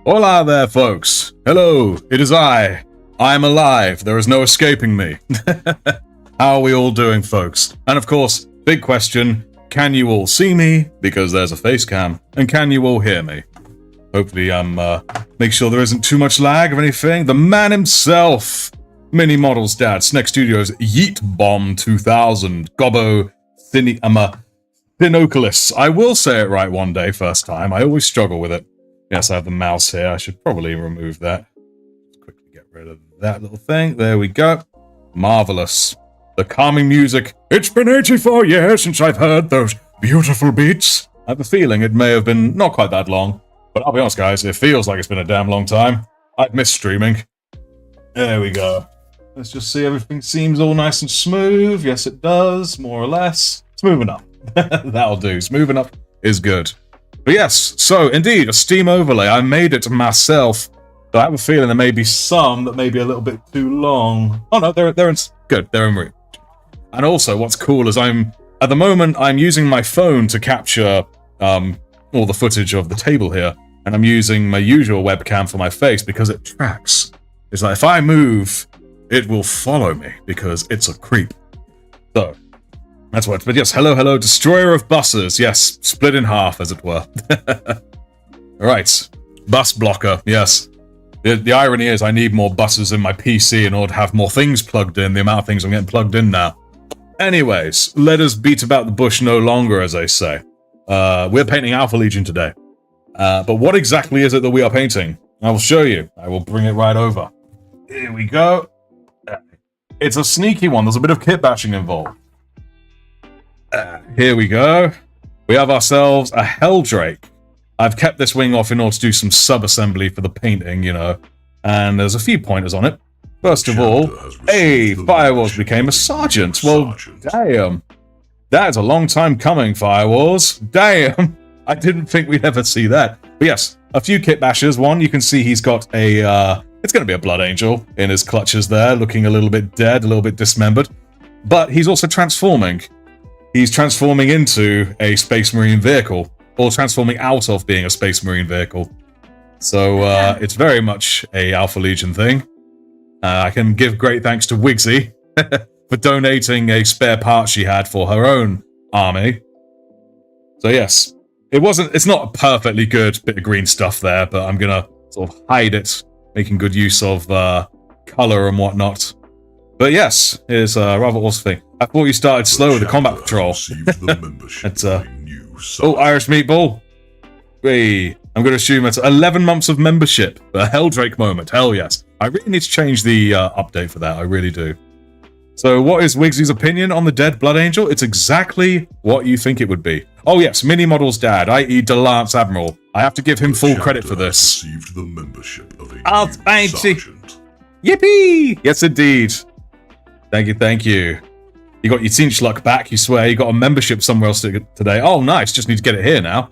Hola there, folks. Hello, it is I. I am alive. There is no escaping me. How are we all doing, folks? And of course, big question, can you all see me? Because there's a face cam. And can you all hear me? Hopefully, make sure there isn't too much lag or anything. The man himself. Mini Models Dad, Sneck Studios, Yeet Bomb 2000, Gobbo, Thinoculus. I will say it right one day, first time. I always struggle with it. Yes, I have the mouse here. I should probably remove that. Let's quickly get rid of that little thing. There we go. Marvelous. The calming music. It's been 84 years since I've heard those beautiful beats. I have a feeling it may have been not quite that long. But I'll be honest, guys, it feels like it's been a damn long time. I've missed streaming. There we go. Let's just see, everything seems all nice and smooth. Yes, it does, more or less. Smooth enough. That'll do. Smooth enough is good. But yes, so indeed, a Steam overlay. I made it myself. But I have a feeling there may be some that may be a little bit too long. Oh no, they're in good. They're in route. And also, what's cool is at the moment, I'm using my phone to capture all the footage of the table here. And I'm using my usual webcam for my face because it tracks. It's like, if I move, it will follow me because it's a creep. So, that's what. But yes, hello, destroyer of buses. Yes, split in half, as it were. Right, bus blocker. Yes. The irony is, I need more buses in my PC in order to have more things plugged in. The amount of things I'm getting plugged in now. Anyways, let us beat about the bush no longer, as they say. We're painting Alpha Legion today. But what exactly is it that we are painting? I will show you. I will bring it right over. Here we go. It's a sneaky one. There's a bit of kit bashing involved. Here we go. We have ourselves a Helldrake. I've kept this wing off in order to do some sub-assembly for the painting, you know. And there's a few pointers on it. First of all, hey, Firewars became a sergeant. Well, damn. That's a long time coming, Firewars. Damn. I didn't think we'd ever see that. But yes, a few kit bashers. One, you can see he's got a... it's going to be a Blood Angel in his clutches there, looking a little bit dead, a little bit dismembered. But he's also transforming. He's transforming into a Space Marine vehicle, or transforming out of being a Space Marine vehicle. So it's very much a Alpha Legion thing. I can give great thanks to Wigsy for donating a spare part she had for her own army. So yes, it's not a perfectly good bit of green stuff there, but I'm going to sort of hide it, making good use of color and whatnot. But yes, it's a rather awesome thing. I thought you started slow with the combat patrol. It's, oh, Irish Meatball. Hey, I'm going to assume it's 11 months of membership. A Helldrake moment. Hell yes. I really need to change the update for that. I really do. So what is Wigsy's opinion on the dead Blood Angel? It's exactly what you think it would be. Oh yes, Mini Model's dad, i.e. the Lance Admiral. I have to give him full credit for this. Received the membership of a sergeant. Yippee! Yes, indeed. Thank you. You got your Tinch luck back, you swear. You got a membership somewhere else today. Oh, nice. Just need to get it here now.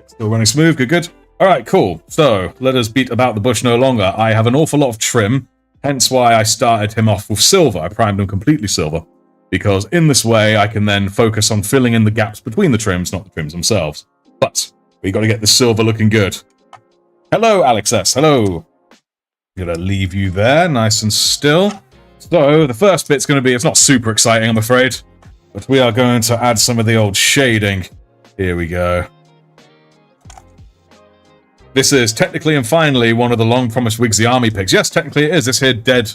Still running smooth. Good. All right, cool. So, let us beat about the bush no longer. I have an awful lot of trim, hence why I started him off with silver. I primed him completely silver, because in this way, I can then focus on filling in the gaps between the trims, not the trims themselves. But we got to get the silver looking good. Hello, Alex S. Hello. I'm going to leave you there, nice and still. So, the first bit's going to be, it's not super exciting, I'm afraid, but we are going to add some of the old shading. Here we go. This is technically and finally one of the long-promised Wigsy Army picks. Yes, technically it is. This here dead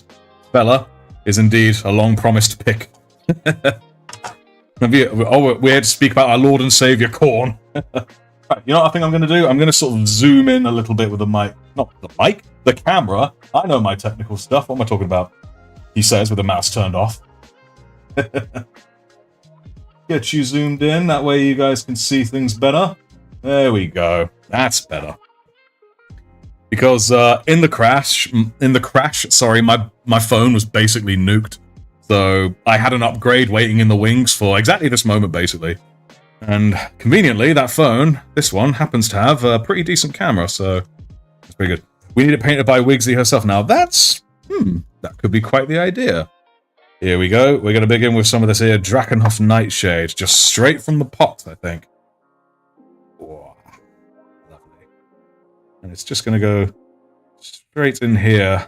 fella is indeed a long-promised pick. We had to speak about our Lord and Savior, Khorne. Right, you know what I think I'm going to do? I'm going to sort of zoom in a little bit with the mic. Not the mic, the camera. I know my technical stuff. What am I talking about? He says with the mouse turned off. Get you zoomed in. That way you guys can see things better. There we go. That's better. Because in the crash, sorry, my phone was basically nuked. So I had an upgrade waiting in the wings for exactly this moment, basically. And conveniently, that phone, this one, happens to have a pretty decent camera, so it's pretty good. We need it painted by Wigsy herself. Now that's, that could be quite the idea. Here we go. We're going to begin with some of this here Drakenhof Nightshade, just straight from the pot, I think. Whoa. And it's just going to go straight in here.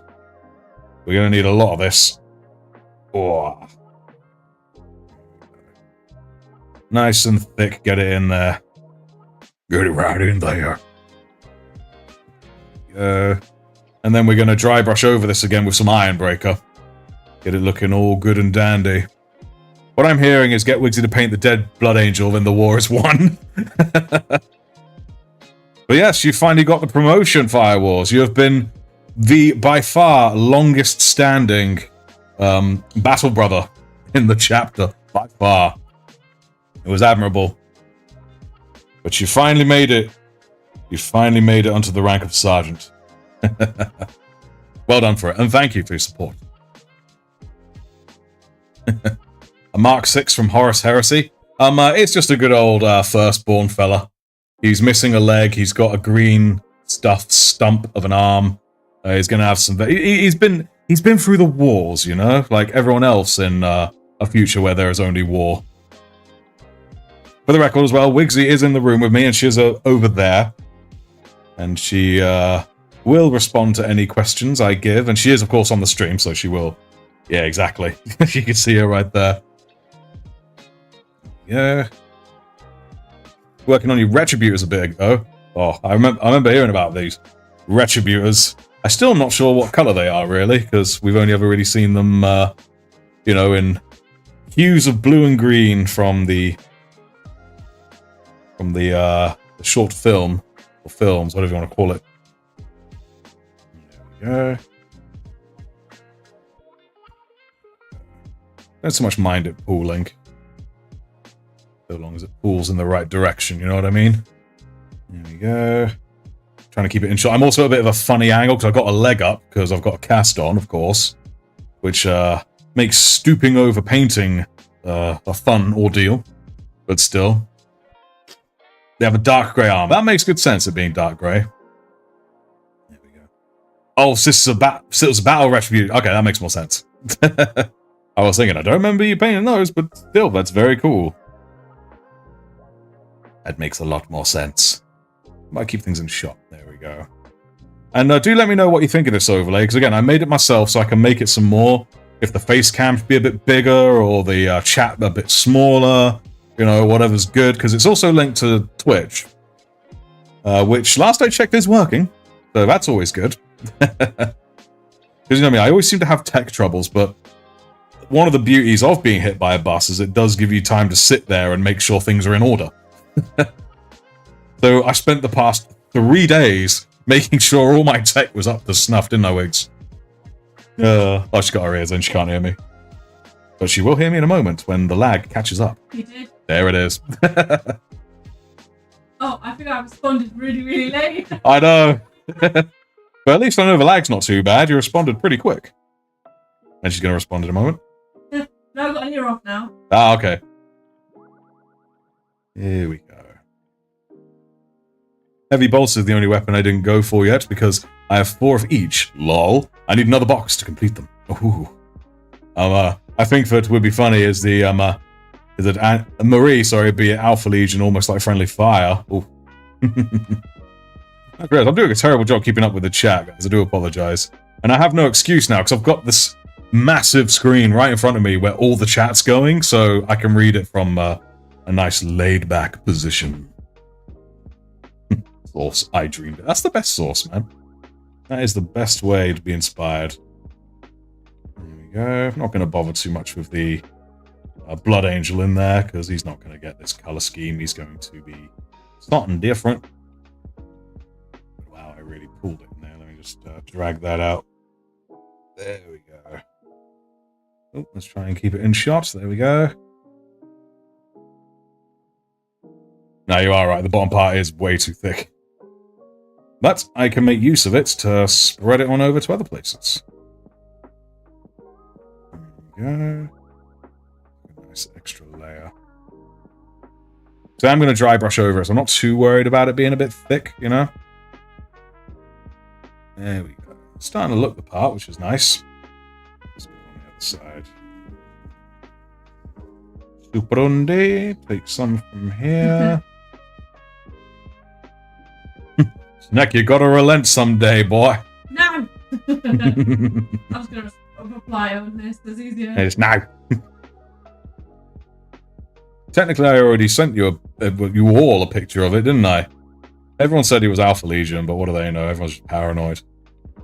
We're going to need a lot of this. Oh. Nice and thick, get it in there. Get it right in there. And then we're going to dry brush over this again with some Iron Breaker. Get it looking all good and dandy. What I'm hearing is get Wigsy to paint the dead Blood Angel, then the war is won. But yes, you finally got the promotion, Firewars. You have been the, by far, longest standing battle brother in the chapter. By far. It was admirable. But you finally made it. You finally made it onto the rank of Sergeant. Well done for it, and thank you for your support. A Mark 6 from Horus Heresy. It's just a good old firstborn fella. He's missing a leg. He's got a green stuffed stump of an arm. He's gonna have some. He's been through the wars, you know, like everyone else in a future where there is only war. For the record as well, Wigsy is in the room with me, and she's over there, and she will respond to any questions I give, and she is of course on the stream, so she will. Yeah, exactly. You can see her right there. Yeah. Working on your Retributors a bit ago. Oh, I remember hearing about these Retributors. I'm still not sure what color they are, really, because we've only ever really seen them, you know, in hues of blue and green from the short film, or films, whatever you want to call it. There we go. Don't so much mind it pooling. So long as it pools in the right direction, you know what I mean? There we go. Trying to keep it in shot. I'm also a bit of a funny angle because I've got a leg up because I've got a cast on, of course, which makes stooping over painting a fun ordeal. But still. They have a dark grey arm. That makes good sense, it being dark grey. There we go. Oh, so this is a battle retribution. Okay, that makes more sense. I was thinking, I don't remember you painting those, but still, that's very cool. That makes a lot more sense. Might keep things in shot. There we go. And do let me know what you think of this overlay, because again, I made it myself so I can make it some more. If the face cam should be a bit bigger, or the chat a bit smaller, you know, whatever's good, because it's also linked to Twitch, which last I checked is working, so that's always good. Because you know me, I always seem to have tech troubles, but one of the beauties of being hit by a bus is it does give you time to sit there and make sure things are in order. So I spent the past 3 days making sure all my tech was up to snuff, didn't I, Wigs? Oh, she got her ears in, she can't hear me. But she will hear me in a moment when the lag catches up. You did? There it is. Oh, I think I responded really, really late. I know. But at least I know the lag's not too bad. You responded pretty quick. And she's going to respond in a moment. No, I've got an ear off now. Ah, okay. Here we go. Heavy bolts is the only weapon I didn't go for yet, because I have 4 of each. Lol. I need another box to complete them. Ooh. I think that would be funny is the, is it Marie, sorry, be it Alpha Legion, almost like Friendly Fire. Ooh. I'm doing a terrible job keeping up with the chat, guys. I do apologize. And I have no excuse now, because I've got this massive screen right in front of me where all the chat's going, so I can read it from a nice laid-back position. Source, I dreamed it. That's the best source, man. That is the best way to be inspired. There we go. I'm not going to bother too much with the Blood Angel in there, because he's not going to get this color scheme. He's going to be something different. Wow, I really pulled it in there. Let me just drag that out. There we go. Oh, let's try and keep it in shot. There we go. No, you are right. The bottom part is way too thick. But I can make use of it to spread it on over to other places. There we go. Nice extra layer. So I'm going to dry brush over it, so I'm not too worried about it being a bit thick, you know? There we go. It's starting to look the part, which is nice. Let's go on the other side. Superundi. Take some from here. Snack, you gotta relent someday, boy. No! I was going to reply on this. That's easier. It's now. Technically, I already sent you you all a picture of it, didn't I? Everyone said he was Alpha Legion, but what do they know? Everyone's just paranoid.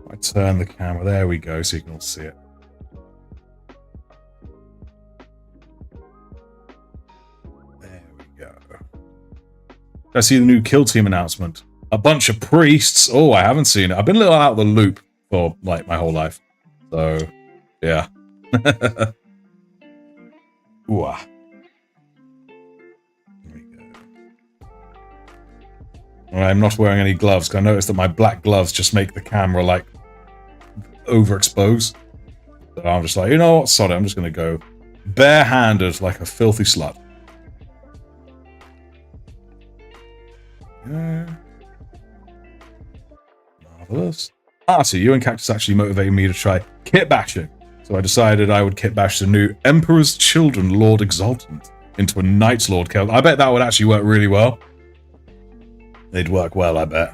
I turn the camera. There we go, so you can all see it. There we go. I see the new kill team announcement. A bunch of priests. Oh, I haven't seen it. I've been a little out of the loop for like my whole life. So, yeah. Ooh. I'm not wearing any gloves because I noticed that my black gloves just make the camera like overexposed. So I'm just like, you know what? Sorry, I'm just going to go barehanded like a filthy slut. Yeah. Marvelous. So you and Cactus actually motivated me to try kit bashing. So I decided I would kit bash the new Emperor's Children Lord Exultant into a Knight's Lord kill. I bet that would actually work really well. They'd work well, I bet.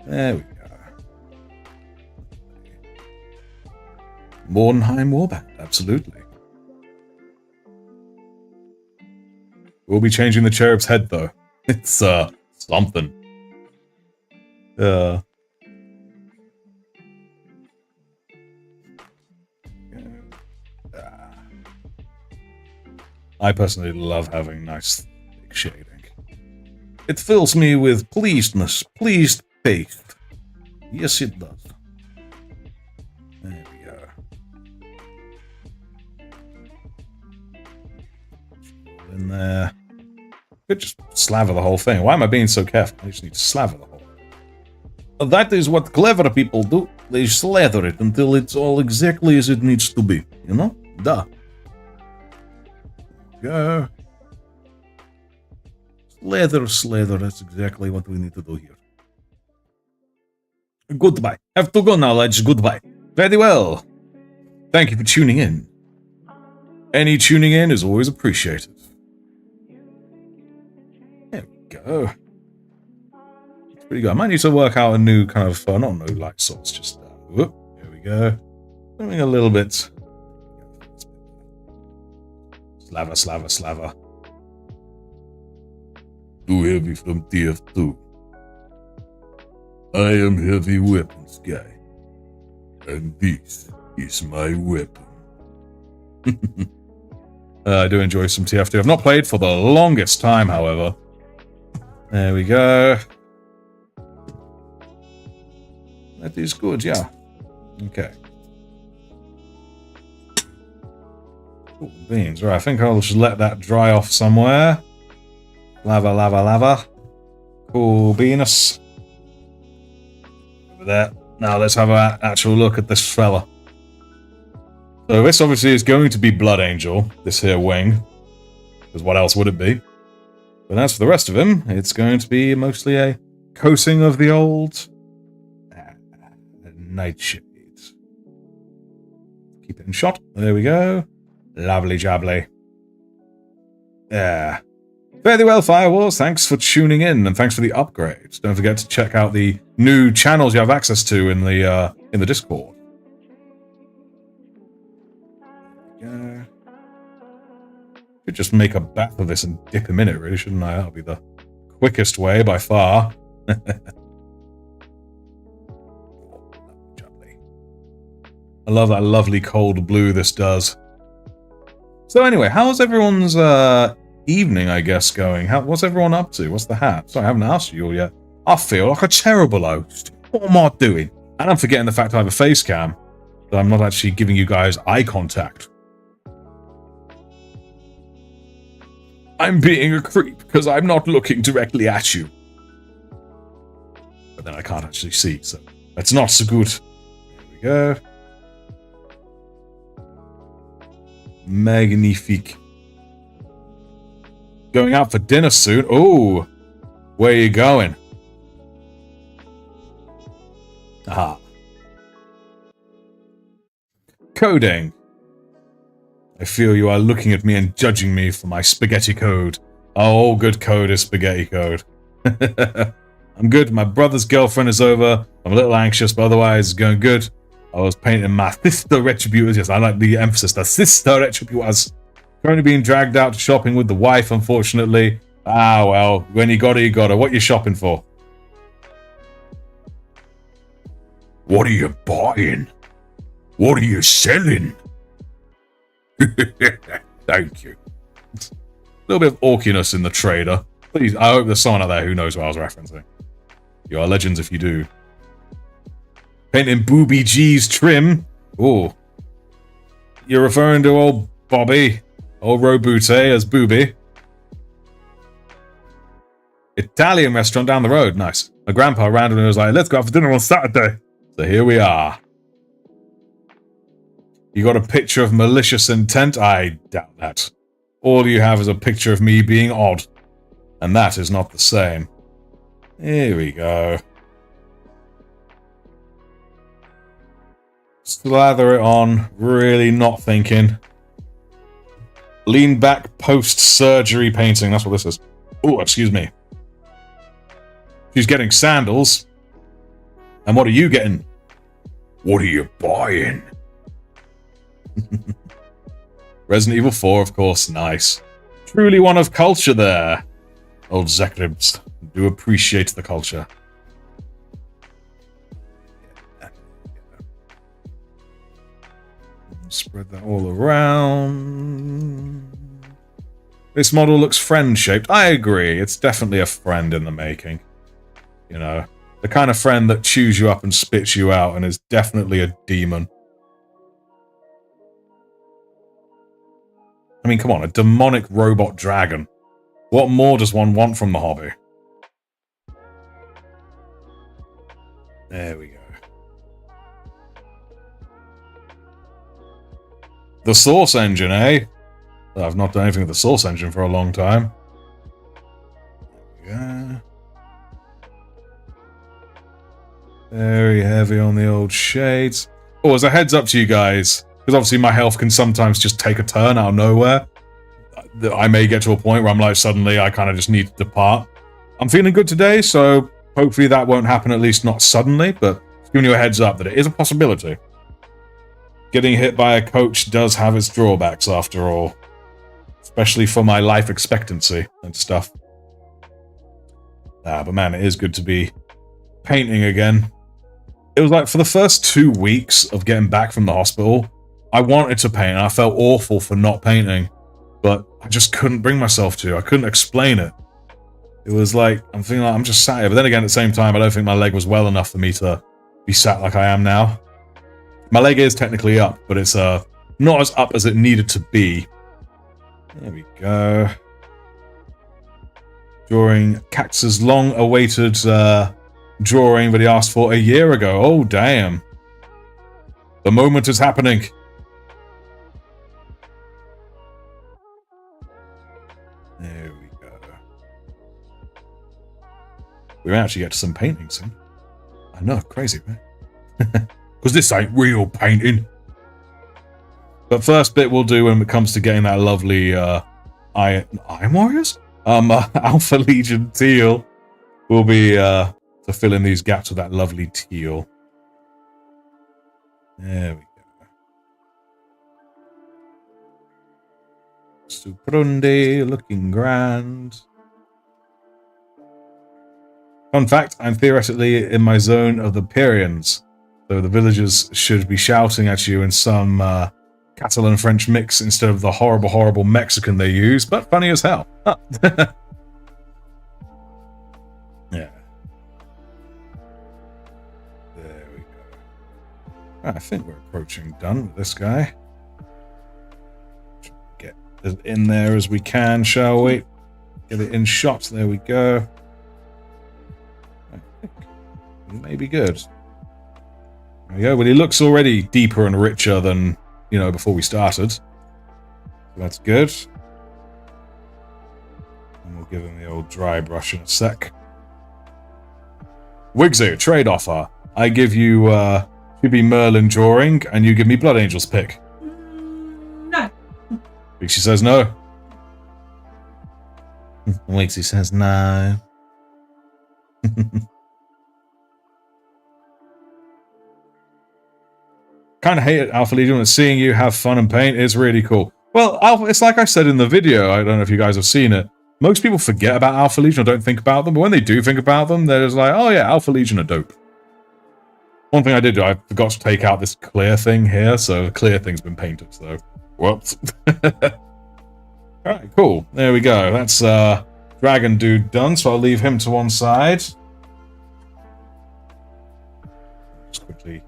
There we go. Mordenheim Warband, absolutely. We'll be changing the cherub's head, though. It's, something. I personally love having nice, thick shading. It fills me with pleasedness, pleased faith. Yes, it does. There we go. In there. Could just slaver the whole thing. Why am I being so careful? I just need to slaver the whole thing. That is what clever people do. They slather it until it's all exactly as it needs to be. You know? Duh. Go. Slather, that's exactly what we need to do here. Goodbye. Have to go now, lads. Goodbye. Very well. Thank you for tuning in. Any tuning in is always appreciated. There we go. It's pretty good. I might need to work out a new kind of, not new light source, just, whoop, there we go. Something a little bit. Slaver. Too heavy from TF2. I am heavy weapons guy. And this is my weapon. I do enjoy some TF2. I've not played for the longest time, however. There we go. That is good, yeah. Okay. Cool beans. Right, I think I'll just let that dry off somewhere. Lava. Cool beanus. Over there. Now let's have an actual look at this fella. So this obviously is going to be Blood Angel, this here wing. Because what else would it be? But as for the rest of him, it's going to be mostly a coating of the old nightshade. Keep it in shot. There we go. Lovely jubbly. Yeah. Very well, Firewars. Thanks for tuning in, and thanks for the upgrades. Don't forget to check out the new channels you have access to in the Discord. Yeah. Could just make a bath of this and dip him in it, really, shouldn't I? That'll be the quickest way by far. I love that lovely cold blue this does. So anyway, how's everyone's evening, I guess, going? What's everyone up to? What's the hat? Sorry, I haven't asked you all yet. I feel like a terrible host. What am I doing? And I'm forgetting the fact I have a face cam. That I'm not actually giving you guys eye contact. I'm being a creep because I'm not looking directly at you. But then I can't actually see, so that's not so good. There we go. Magnifique. Going out for dinner soon. Oh, where are you going? Aha. Coding. I feel you are looking at me and judging me for my spaghetti code. Oh, all good code is spaghetti code. I'm good. My brother's girlfriend is over. I'm a little anxious, but otherwise it's going good. I was painting my sister retributors. Yes, I like the emphasis. The sister retributors. Currently being dragged out to shopping with the wife, unfortunately. Ah, well, when you got it, you got it. What you shopping for? What are you buying? What are you selling? Thank you. A little bit of orkiness in the trader. Please, I hope there's someone out there who knows what I was referencing. You are legends if you do. Painting Booby G's trim. Ooh. You're referring to old Bobby, old Robute as Booby. Italian restaurant down the road. Nice. My grandpa randomly was like, let's go out for dinner on Saturday. So here we are. You got a picture of malicious intent? I doubt that. All you have is a picture of me being odd. And that is not the same. Here we go. Slather it on. Really not thinking. Lean back post-surgery painting. That's what this is. Oh, excuse me. She's getting sandals. And what are you getting? What are you buying? Resident Evil 4, of course. Nice. Truly one of culture there. Old Zekribs do appreciate the culture. Spread that all around. This model looks friend-shaped. I agree. It's definitely a friend in the making. You know, the kind of friend that chews you up and spits you out and is definitely a demon. I mean, come on, a demonic robot dragon. What more does one want from the hobby? There we go. The Source Engine, eh? I've not done anything with the Source Engine for a long time. Yeah. Very heavy on the old shades. Oh, as a heads up to you guys, because obviously my health can sometimes just take a turn out of nowhere. I may get to a point where I'm like, suddenly I kind of just need to depart. I'm feeling good today, so hopefully that won't happen, at least not suddenly, but just giving you a heads up that it is a possibility. Getting hit by a coach does have its drawbacks after all. Especially for my life expectancy and stuff. But man, it is good to be painting again. It was like, for the first 2 weeks of getting back from the hospital, I wanted to paint, and I felt awful for not painting. But I just couldn't bring myself to. I couldn't explain it. It was like, I'm feeling like I'm just sat here. But then again, at the same time, I don't think my leg was well enough for me to be sat like I am now. My leg is technically up, but it's not as up as it needed to be. There we go. Drawing Cax's long-awaited drawing that he asked for a year ago. Oh, damn. The moment is happening. There we go. We may actually get to some painting soon. I know, crazy, man. Because this ain't real painting. But first bit we'll do when it comes to getting that lovely Iron Warriors? Alpha Legion teal will be to fill in these gaps with that lovely teal. There we go. Suprundi, looking grand. Fun fact, I'm theoretically in my zone of the Pyrenees, so the villagers should be shouting at you in some Catalan-French mix instead of the horrible, horrible Mexican they use, but funny as hell. Yeah. There we go. I think we're approaching done with this guy. Get as in there as we can, shall we? Get it in shot. There we go. I think it may be good. There we go. Well, he looks already deeper and richer than, you know, before we started. So that's good. And we'll give him the old dry brush in a sec. Wigsy, trade offer. I give you Chibi Merlin drawing, and you give me Blood Angel's pick. No. Wigsy says no. Wigsy says no. Kind of hate it, Alpha Legion, but seeing you have fun and paint is really cool. Well, it's like I said in the video, I don't know if you guys have seen it. Most people forget about Alpha Legion or don't think about them, but when they do think about them, they're just like, oh yeah, Alpha Legion are dope. One thing I did do, I forgot to take out this clear thing here, so the clear thing's been painted, so whoops. Alright, cool. There we go. That's Dragon Dude done, so I'll leave him to one side. Just quickly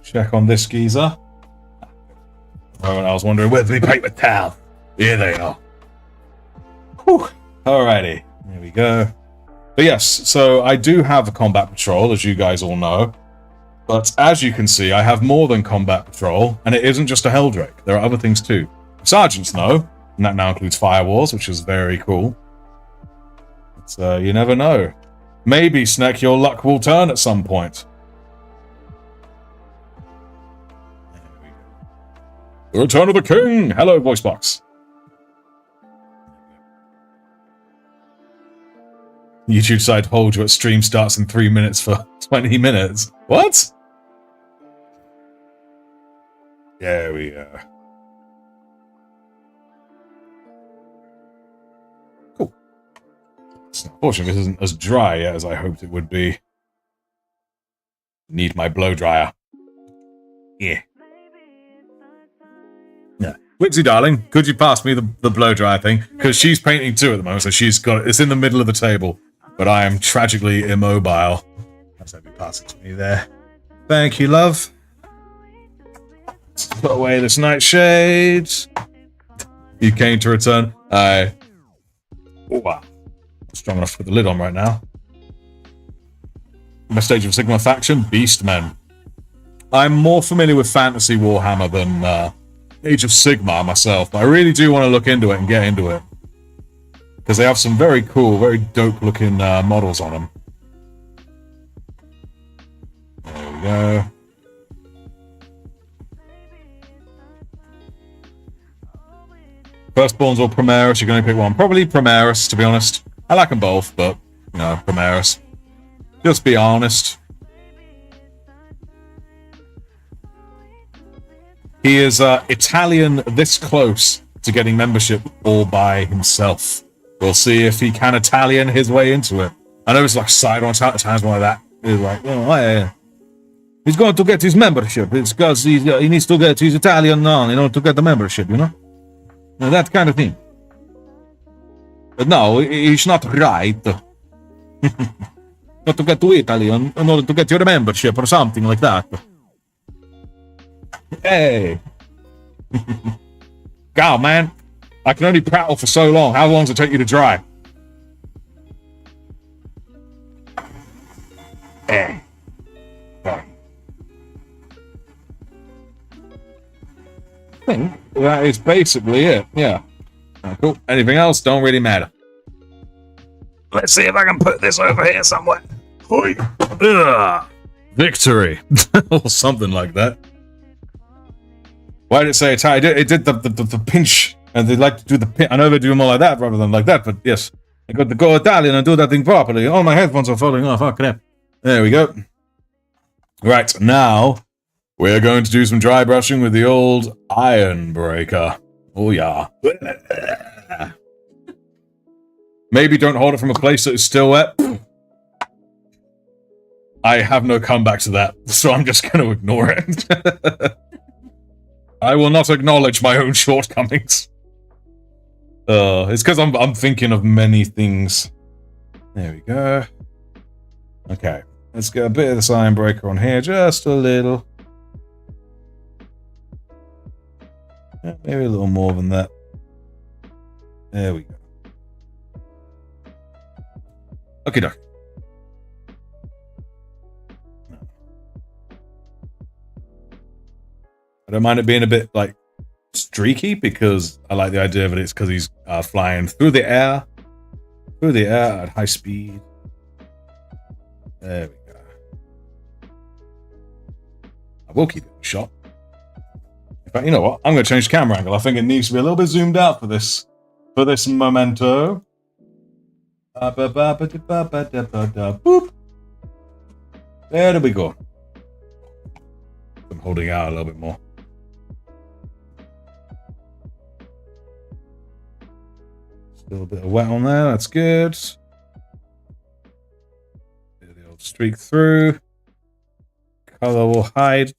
check on this geezer. Oh, I was wondering, where's the paper towel? Here they are. Whew. Alrighty, there we go. But yes, so I do have a combat patrol, as you guys all know. But as you can see, I have more than combat patrol, and it isn't just a Helldrake. There are other things too. Sergeants know, and that now includes Firewars, which is very cool. But you never know. Maybe, Sneck, your luck will turn at some point. There we go. The Return of the King! Hello, voice box. YouTube side told you stream starts in 3 minutes for 20 minutes. What? There we go. Cool. Unfortunately, this isn't as dry yet as I hoped it would be. Need my blow dryer. Yeah. Yeah. Wixie, darling, could you pass me the blow dryer thing? Because she's painting too at the moment, so she's got it. It's in the middle of the table. But I am tragically immobile. Let's have you pass it to me there. Thank you, love. Let's put away this nightshade. You came to return. Oh, wow. Strong enough to put the lid on right now. Best stage of Sigma faction, Beastmen. I'm more familiar with Fantasy Warhammer than Age of Sigmar myself, but I really do want to look into it and get into it. Because they have some very cool, very dope-looking models on them. There we go. Firstborns or Primaris, you're going to pick one. Probably Primaris, to be honest. I like them both, but, you know, Primaris. Just be honest. He is Italian this close to getting membership all by himself. We'll see if he can Italian his way into it. I know it's like side on times like that. It's like, oh, yeah. He's going to get his membership. It's because he needs to get his Italian on in order to get the membership, you know? That kind of thing. But no, it's not right. Not to get to Italy in order to get your membership or something like that. Hey. God, man. I can only prattle for so long. How long does it take you to dry? Hey. I think that is basically it. Yeah. Cool. Anything else? Don't really matter. Let's see if I can put this over here somewhere. Victory. Or something like that. Why did it say Italian? It did the pinch. And they like to do the pinch. I know they do more like that rather than like that, but yes. I got to go Italian and do that thing properly. All my headphones are falling off. Oh, crap. There we go. Right, now we're going to do some dry brushing with the old Iron Breaker. Oh, yeah. Maybe don't hold it from a place that is still wet. I have no comeback to that, so I'm just going to ignore it. I will not acknowledge my own shortcomings. It's because I'm thinking of many things. There we go. Okay, let's get a bit of this Iron Breaker on here, just a little. Yeah, maybe a little more than that. There we go. Okay, doc. I don't mind it being a bit like streaky because I like the idea of it. It's because he's flying through the air at high speed. There we go. I will keep it in shot. In fact, you know what? I'm going to change the camera angle. I think it needs to be a little bit zoomed out for this memento. Boop. There we go. I'm holding out a little bit more. Still a bit of wet on there. That's good. Get the old streak through. Color will hide.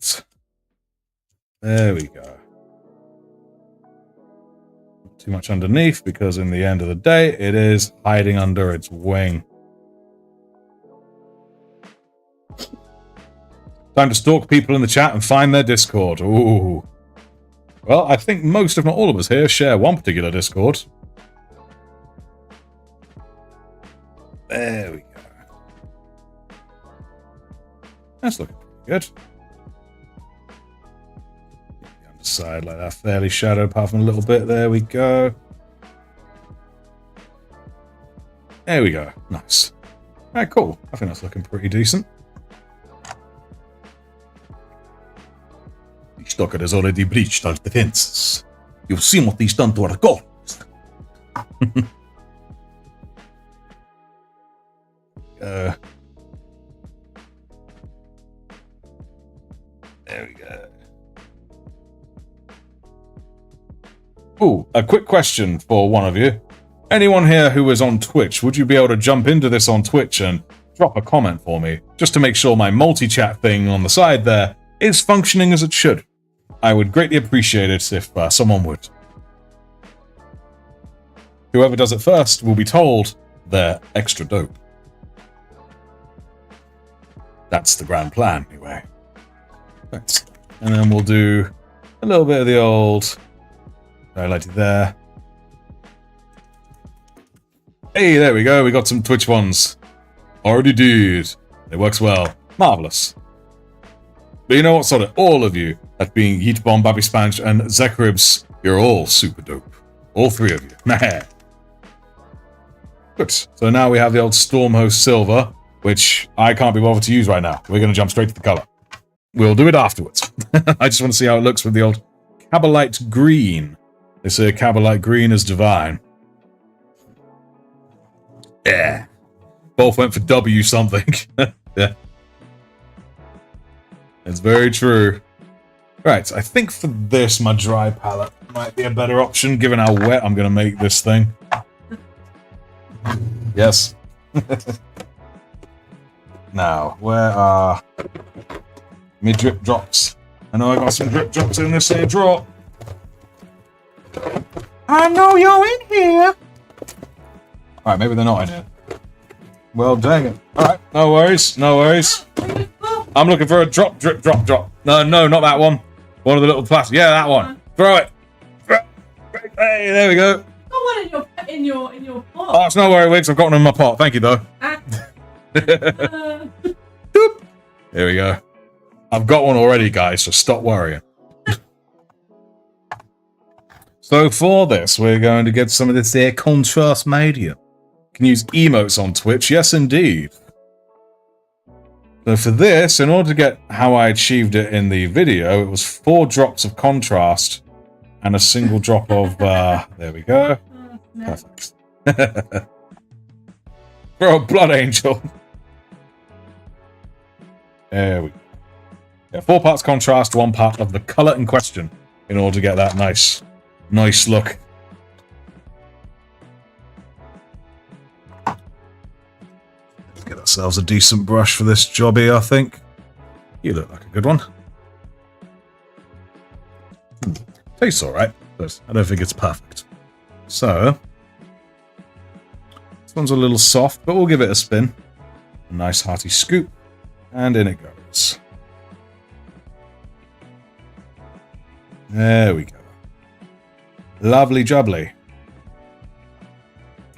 There we go. Not too much underneath because in the end of the day, it is hiding under its wing. Time to stalk people in the chat and find their Discord. Ooh. Well, I think most, if not all of us here, share one particular Discord. There we go. That's looking pretty good. The underside like that, fairly shadowed apart from a little bit. There we go. There we go. Nice. Alright, cool. I think that's looking pretty decent. The stalker has already breached our defenses. You've seen what he's done to our goals. There we go. Ooh, a quick question for one of you. Anyone here who is on Twitch, would you be able to jump into this on Twitch and drop a comment for me, just to make sure my multi-chat thing on the side there is functioning as it should? I would greatly appreciate it if someone would. Whoever does it first will be told they're extra dope. That's the grand plan, anyway. Right. And then we'll do a little bit of the old highlighted there. Hey, there we go. We got some Twitch ones. Already did. It works well. Marvelous. But you know what, sort of all of you, that being Heat Bomb, Babby Spanch, and Zekribs, you're all super dope. All three of you. Nah. Good. So now we have the old Stormhost Silver, which I can't be bothered to use right now. We're going to jump straight to the color. We'll do it afterwards. I just want to see how it looks with the old Cabalite Green. They say Cabalite Green is divine. Yeah. Both went for W something. Yeah. It's very true. Right, I think for this, my dry palette might be a better option, given how wet I'm going to make this thing. Yes. Now, where are my drip drops? I know I got some drip drops in this here drawer. I know you're in here. Alright, maybe they're not in here. Well, dang it. Alright, no worries, no worries. I'm looking for a drop, drip, drop, drop. No, not that one. One of the little plastic. Yeah, that one. Throw it. Hey, there we go. Got one in your pot. Oh, it's no worry, Wiggs. I've got one in my pot. Thank you, though. Doop. There we go. I've got one already, guys, so stop worrying. So for this, we're going to get some of this here contrast media. Can use emotes on Twitch. Yes, indeed. So for this, in order to get how I achieved it in the video, it was 4 drops of contrast and a single drop of, there we go. Perfect. For a blood angel. There we go. Yeah, 4 parts contrast, 1 part of the color in question in order to get that nice look. Let's get ourselves a decent brush for this jobby, I think. You look like a good one. Tastes alright, but I don't think it's perfect. So, this one's a little soft, but we'll give it a spin. A nice hearty scoop, and in it goes. There we go. Lovely jubbly.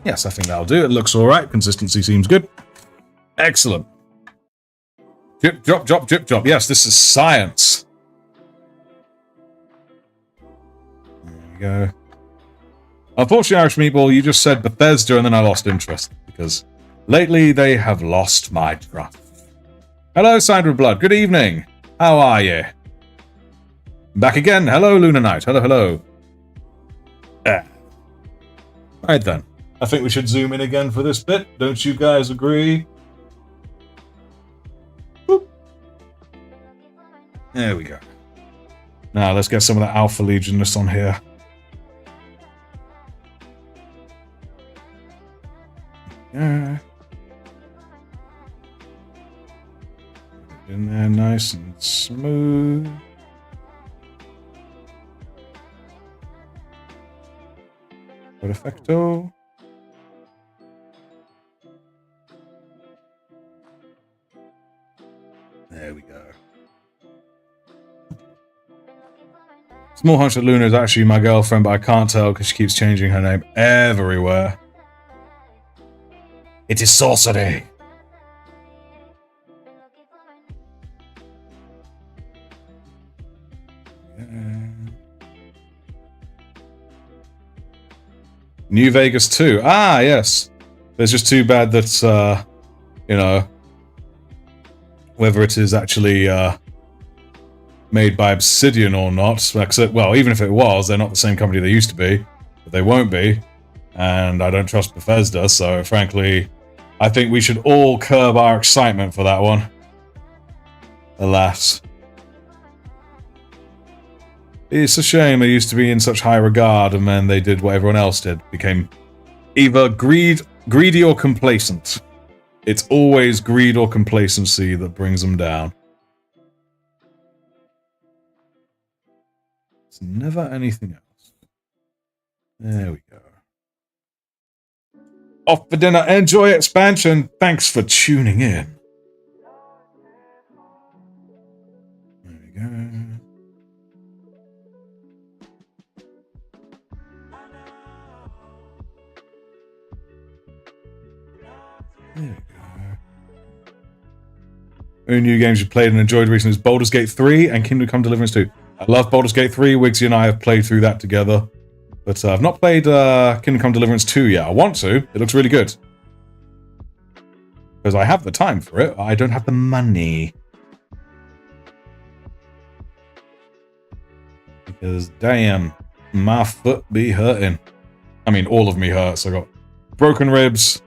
Yes, I think that'll do. It looks alright. Consistency seems good. Excellent. Drip, drop, drop, drip, drop. Yes, this is science. There we go. Unfortunately, Irish Meatball, you just said Bethesda and then I lost interest. Because lately they have lost my trust. Hello, Sandra Blood. Good evening. How are you? Back again. Hello, Lunar Knight. Hello, hello. Right then. I think we should zoom in again for this bit. Don't you guys agree? Boop. There we go. Now let's get some of that Alpha Legionness on here. Yeah. In there nice and smooth. Perfecto. There we go. Small Hunter Luna is actually my girlfriend, but I can't tell because she keeps changing her name everywhere. It is sorcery. New Vegas 2. Ah, yes. It's just too bad that, you know, whether it is actually made by Obsidian or not. Well, even if it was, they're not the same company they used to be. But they won't be. And I don't trust Bethesda, so frankly, I think we should all curb our excitement for that one. Alas. It's a shame they used to be in such high regard, and then they did what everyone else did. Became either greedy or complacent. It's always greed or complacency that brings them down. It's never anything else. There we go. Off for dinner. Enjoy expansion. Thanks for tuning in. There we go. There we go. Only new games you played and enjoyed recently is Baldur's Gate 3 and Kingdom Come Deliverance 2. I love Baldur's Gate 3. Wigsy and I have played through that together. But I've not played Kingdom Come Deliverance 2 yet. I want to. It looks really good. Because I have the time for it. I don't have the money. Because, damn, my foot be hurting. I mean, all of me hurts. I got broken ribs,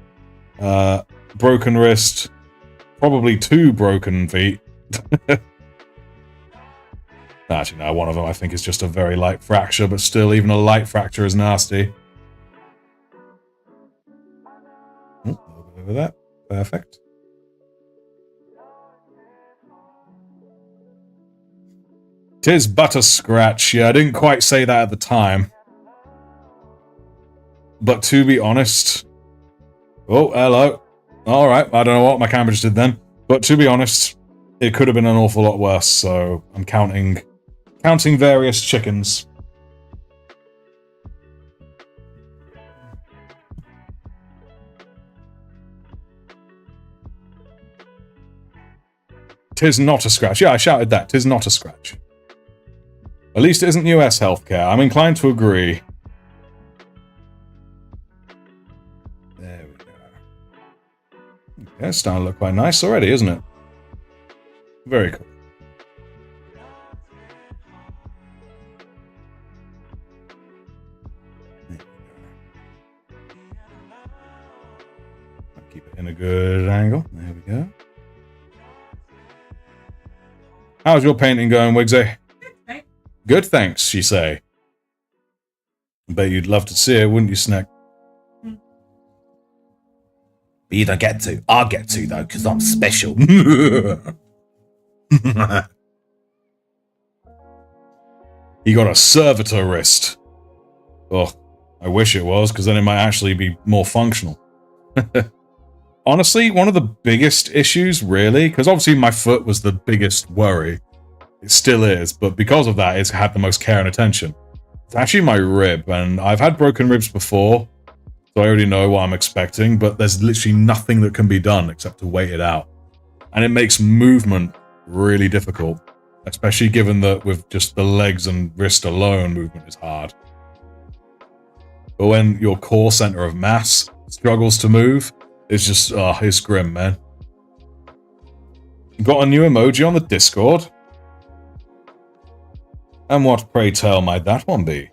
broken wrist, probably 2 broken feet. Actually, no, one of them I think is just a very light fracture, but still, even a light fracture is nasty. Oh, a little bit over that. Perfect. Tis but a scratch. Yeah, I didn't quite say that at the time. But to be honest... Oh, hello. Alright, I don't know what my camera just did then. But to be honest, it could have been an awful lot worse, so I'm counting various chickens. Tis not a scratch. Yeah, I shouted that. Tis not a scratch. At least it isn't US healthcare. I'm inclined to agree. There we go. Okay, it's starting to look quite nice already, isn't it? Very cool. Keep it in a good angle. There we go. How's your painting going, Wigsy? Good, thanks, she say. I bet you'd love to see it, wouldn't you, Snack? Mm. But you don't get to. I'll get to, though, because I'm special. He got a servitor wrist. Oh, I wish it was, because then it might actually be more functional. Honestly, one of the biggest issues, really, because obviously my foot was the biggest worry. It still is, but because of that, it's had the most care and attention. It's actually my rib, and I've had broken ribs before, so I already know what I'm expecting, but there's literally nothing that can be done except to wait it out. And it makes movement really difficult, especially given that with just the legs and wrist alone, movement is hard. But when your core center of mass struggles to move, it's just, it's grim, man. Got a new emoji on the Discord. And what, pray tell, might that one be?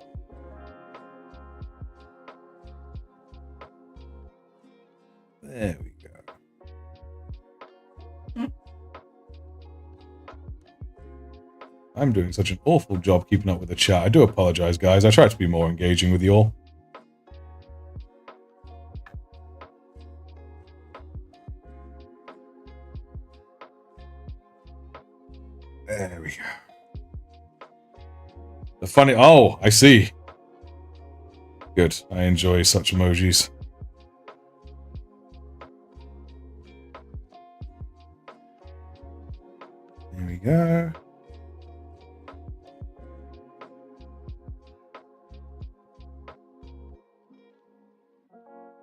I'm doing such an awful job keeping up with the chat. I do apologize, guys. I try to be more engaging with you all. There we go. The funny... Oh, I see. Good. I enjoy such emojis. There we go.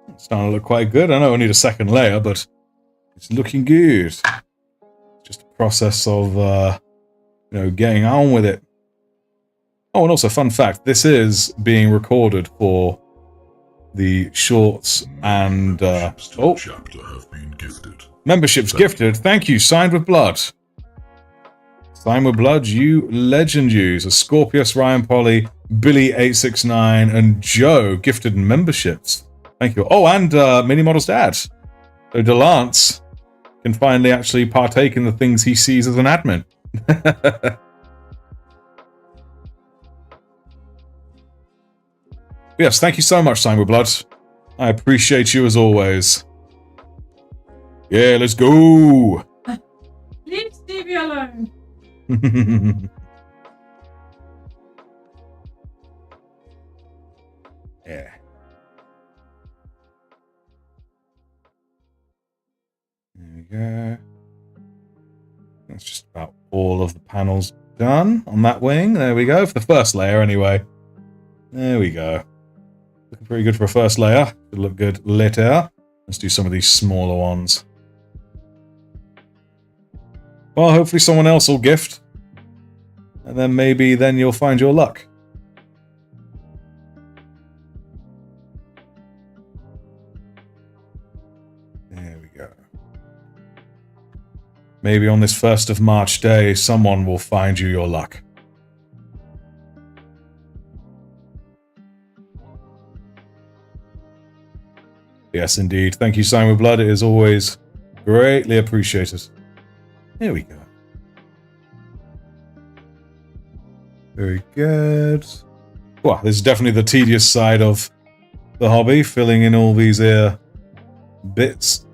It's starting to look quite good. I know I need a second layer, but it's looking good. Just a process of, you know, getting on with it. Oh, and also, fun fact, this is being recorded for the shorts and, oh, chapter have been gifted. Memberships gifted. Thank you. Signed with blood. Signed with blood, you legend user. Scorpius, Ryan Polly, Billy869, and Joe gifted memberships. Thank you. Oh, and Mini Model's dad. So Delance can finally actually partake in the things he sees as an admin. Yes, thank you so much, Signed with blood. I appreciate you as always. Yeah, let's go. Leave Stevie alone. Yeah. There we go. That's just about all of the panels done on that wing. There we go, for the first layer anyway. There we go. Looking pretty good for a first layer. Should look good later. Let's do some of these smaller ones. Well, hopefully someone else will gift. And then maybe then you'll find your luck. There we go. Maybe on this 1st of March day, someone will find you your luck. Yes, indeed. Thank you, Simon Blood. It is always greatly appreciated. There we go. Very good. Well, this is definitely the tedious side of the hobby, filling in all these bits.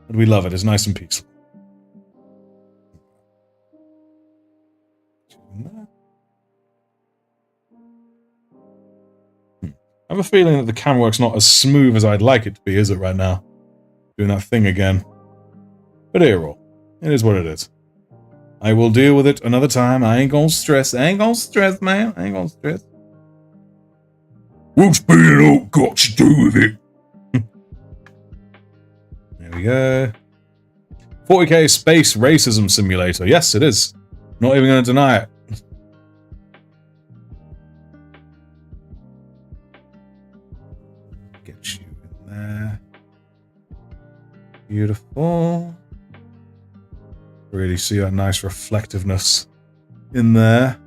But we love it. It's nice and peaceful. I have a feeling that the camera work's not as smooth as I'd like it to be, is it, right now? Doing that thing again. But here, all. It is what it is. I will deal with it another time. I ain't gonna stress. I ain't gonna stress, man. I ain't gonna stress. What's being all got to do with it? There we go. 40k Space Racism Simulator. Yes, it is. Not even going to deny it. Get you in there. Beautiful. Really see that nice reflectiveness in there.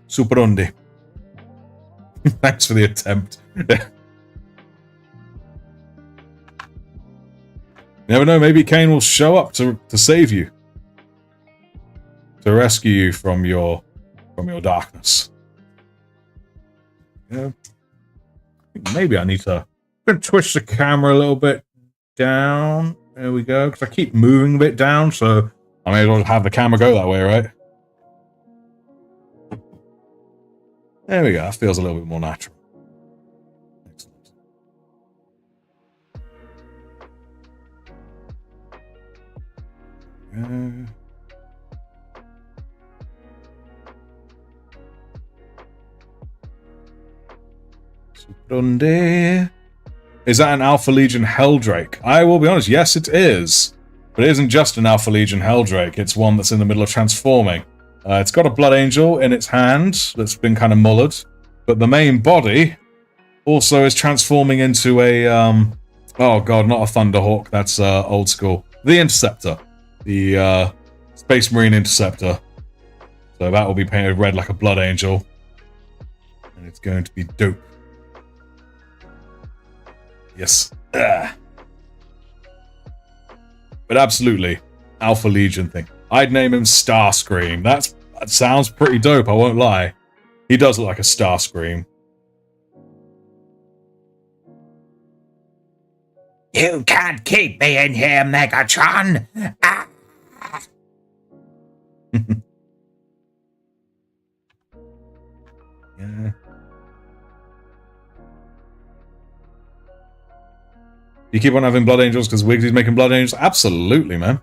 Superondi. Thanks for the attempt. Never know, maybe Kane will show up to save you. To rescue you from your darkness. Yeah. Maybe I need to twist the camera a little bit down. There we go. Because I keep moving a bit down, so I may as well have the camera go that way, right? There we go. That feels a little bit more natural. Excellent. Is that an Alpha Legion Helldrake? I will be honest, yes it is. But it isn't just an Alpha Legion Helldrake, it's one that's in the middle of transforming. It's got a Blood Angel in its hand that's been kind of mullered. But the main body also is transforming into a, oh god, not a Thunderhawk, that's old school. The Interceptor. The Space Marine Interceptor. So that will be painted red like a Blood Angel. And it's going to be dope. Yes. But absolutely, Alpha Legion thing. I'd name him Starscream. That sounds pretty dope, I won't lie. He does look like a Starscream. You can't keep me in here, Megatron. Ah. Yeah. You keep on having Blood Angels because Wiggsy's making Blood Angels? Absolutely, man.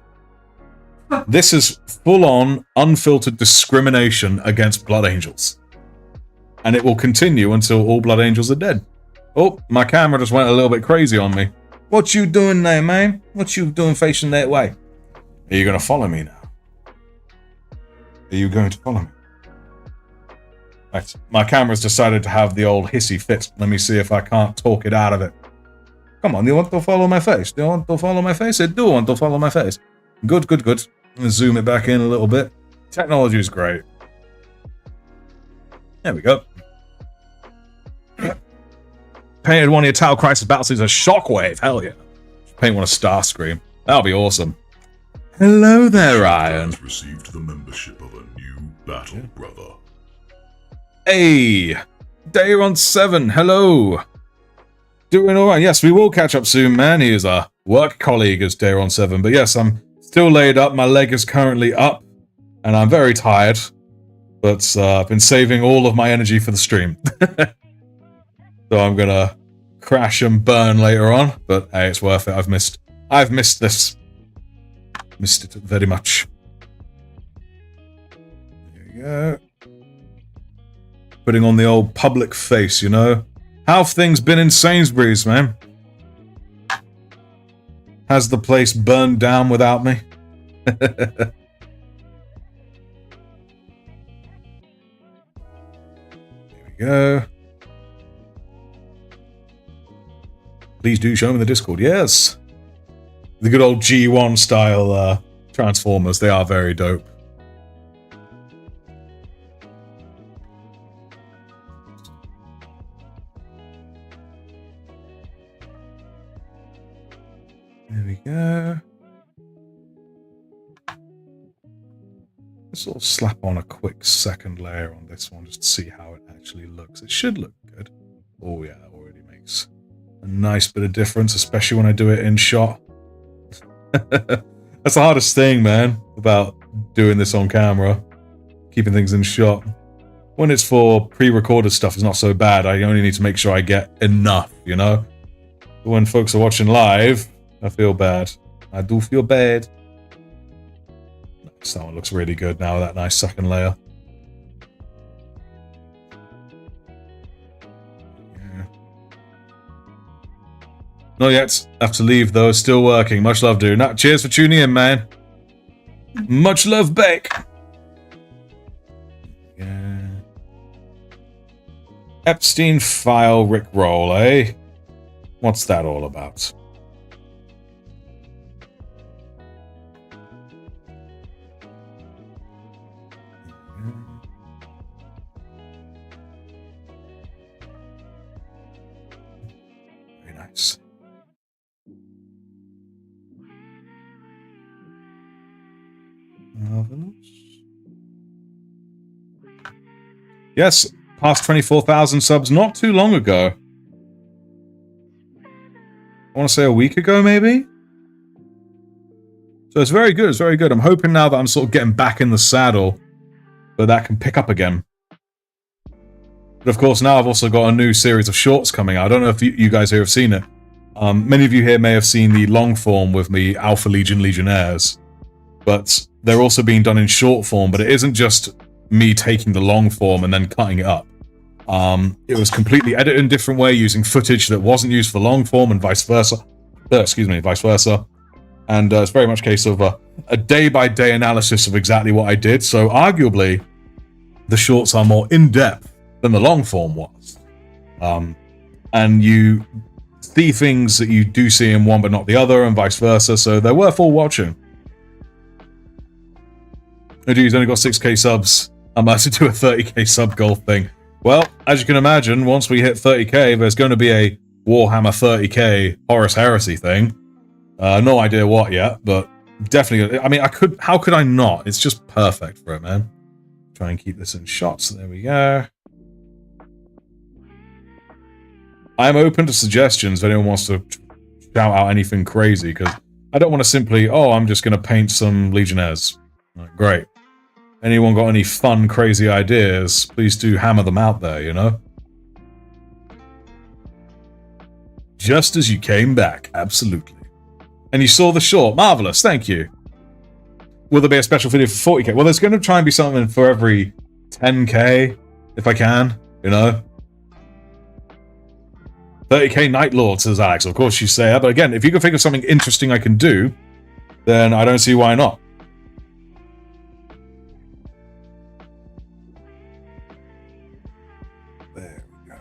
This is full-on, unfiltered discrimination against Blood Angels. And it will continue until all Blood Angels are dead. Oh, my camera just went a little bit crazy on me. What you doing there, man? What you doing facing that way? Are you going to follow me now? Are you going to follow me? Right. My camera's decided to have the old hissy fit. Let me see if I can't talk it out of it. Come on, do you want to follow my face? Do you want to follow my face? I do want to follow my face. Good, good, good. Zoom it back in a little bit. Technology is great. There we go. Painted one of your Tau Crisis battlesuits a Shockwave. Hell yeah. Paint one a Starscream. That'll be awesome. Hello there, Ryan. Received the membership of a new battle brother. Hey, Dayron 7. Hello. Doing all right. Yes, we will catch up soon, man. He is a work colleague as Dayron 7. But yes, I'm still laid up. My leg is currently up, and I'm very tired. But I've been saving all of my energy for the stream. So I'm gonna crash and burn later on. But hey, it's worth it. I've missed this. Missed it very much. There you go. Putting on the old public face, you know. How have things been in Sainsbury's, man? Has the place burned down without me? There we go. Please do show me the Discord. Yes. The good old G1 style Transformers. They are very dope. There we go. Let's sort of slap on a quick second layer on this one just to see how it actually looks. It should look good. Oh yeah, it already makes a nice bit of difference, especially when I do it in shot. That's the hardest thing, man, about doing this on camera. Keeping things in shot. When it's for pre-recorded stuff, it's not so bad. I only need to make sure I get enough, you know? But when folks are watching live, I feel bad. I do feel bad. Nice, that one looks really good now, that nice second layer. Yeah. Not yet. Have to leave, though. Still working. Much love, dude. Now, cheers for tuning in, man. Much love back. Yeah. Epstein file Rickroll, eh? What's that all about? Very nice. Marvelous. Yes, past 24,000 subs not too long ago. I want to say a week ago, maybe? So it's very good, it's very good. I'm hoping now that I'm sort of getting back in the saddle, that that can pick up again. But of course, now I've also got a new series of shorts coming out. I don't know if you guys here have seen it. Many of you here may have seen the long form with me, Alpha Legion Legionnaires. But they're also being done in short form, but it isn't just me taking the long form and then cutting it up. It was completely edited in a different way, using footage that wasn't used for long form and vice versa. Vice versa. And it's very much a case of a day-by-day analysis of exactly what I did. So arguably, the shorts are more in-depth than the long form was. And you see things that you do see in one but not the other, and vice versa. So they're worth all watching. Oh, dude, he's only got 6k subs. I'm about to do a 30k sub goal thing. Well, as you can imagine, once we hit 30k, there's going to be a Warhammer 30k Horus Heresy thing. No idea what yet, but definitely. I mean, how could I not? It's just perfect for it, man. Try and keep this in shots. There we go. I'm open to suggestions if anyone wants to shout out anything crazy, because I don't want to simply, oh, I'm just going to paint some Legionnaires. Like, great. Anyone got any fun, crazy ideas, please do hammer them out there, you know? Just as you came back, absolutely. And you saw the short. Marvelous, thank you. Will there be a special video for 40k? Well, there's going to try and be something for every 10k, if I can, you know? 30k Night Lord, says Alex. Of course you say that, but again, if you can think of something interesting I can do, then I don't see why not. There we go.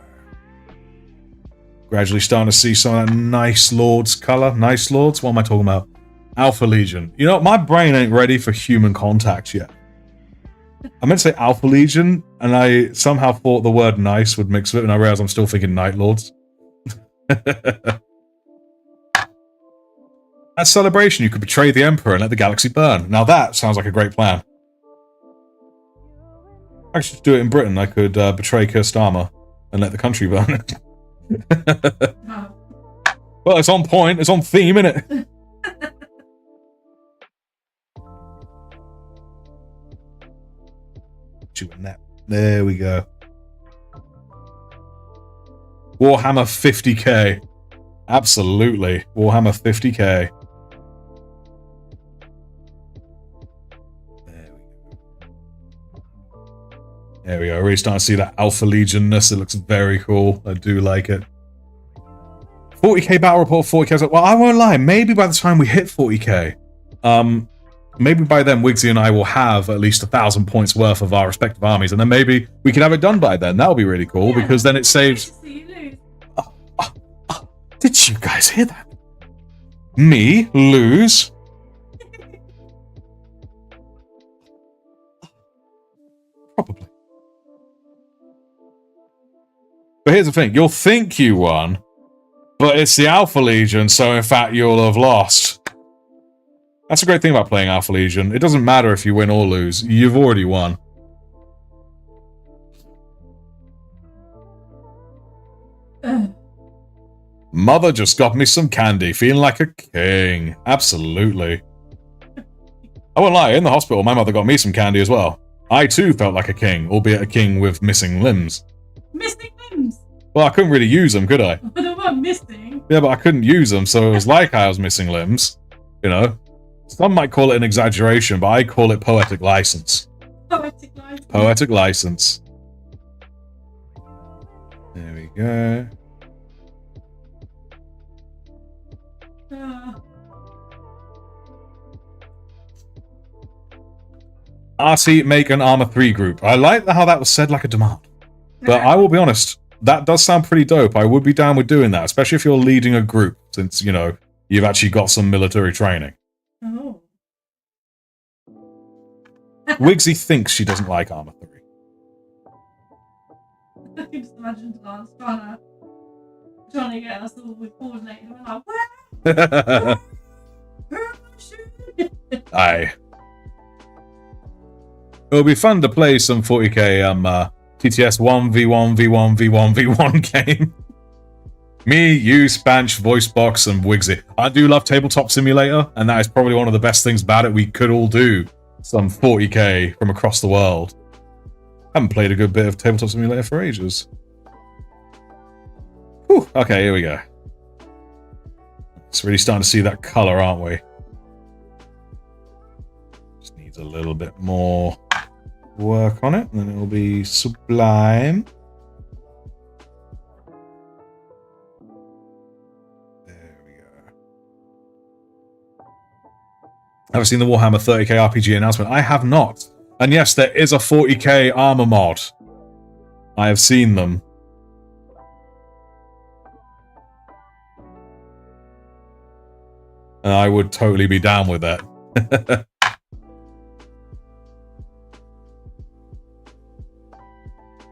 Gradually starting to see some of that Nice Lord's colour. Nice Lords? What am I talking about? Alpha Legion. You know, my brain ain't ready for human contact yet. I meant to say Alpha Legion, and I somehow thought the word nice would mix with it, and I realised I'm still thinking Night Lords. At Celebration, you could betray the Emperor and let the galaxy burn. Now that sounds like a great plan. I should do it in Britain. I could betray Kirstama and let the country burn. Wow. Well, it's on point. It's on theme, isn't it? There we go. Warhammer 50k. Absolutely. Warhammer 50k. There we go. Really starting to see that Alpha Legion-ness. It looks very cool. I do like it. 40k battle report, 40k. Well, I won't lie. Maybe by the time we hit 40k, maybe by then Wigsy and I will have at least 1,000 points worth of our respective armies, and then maybe we can have it done by then. That would be really cool, because then it saves... Did you guys hear that? Me lose? Probably. But here's the thing. You'll think you won, but it's the Alpha Legion, so in fact you'll have lost. That's a great thing about playing Alpha Legion. It doesn't matter if you win or lose. You've already won. Mother just got me some candy, feeling like a king. Absolutely. I won't lie, in the hospital, my mother got me some candy as well. I too felt like a king, albeit a king with missing limbs. Missing limbs? Well, I couldn't really use them, could I? They weren't missing. Yeah, but I couldn't use them, so it was like I was missing limbs. You know? Some might call it an exaggeration, but I call it poetic license. Poetic license. Poetic license. There we go. RT make an Armor 3 group. I like how that was said like a demand. But I will be honest, that does sound pretty dope. I would be down with doing that, especially if you're leading a group, since, you know, you've actually got some military training. Oh. Wigsy thinks she doesn't like Armor 3. I can just imagine Lance trying to get us all coordinated. We're like, where? Where am I shooting? Aye. It'll be fun to play some 40k TTS 1v1v1v1v1 game. Me, you, Spanch, Voicebox, and Wigsy. I do love Tabletop Simulator, and that is probably one of the best things about it. We could all do some 40k from across the world. Haven't played a good bit of Tabletop Simulator for ages. Whew, okay, here we go. It's really starting to see that colour, aren't we? Just needs a little bit more work on it, and then it'll be sublime. There we go. Have I seen the Warhammer 30k RPG announcement? I have not. And yes, there is a 40k armor mod. I have seen them. And I would totally be down with that.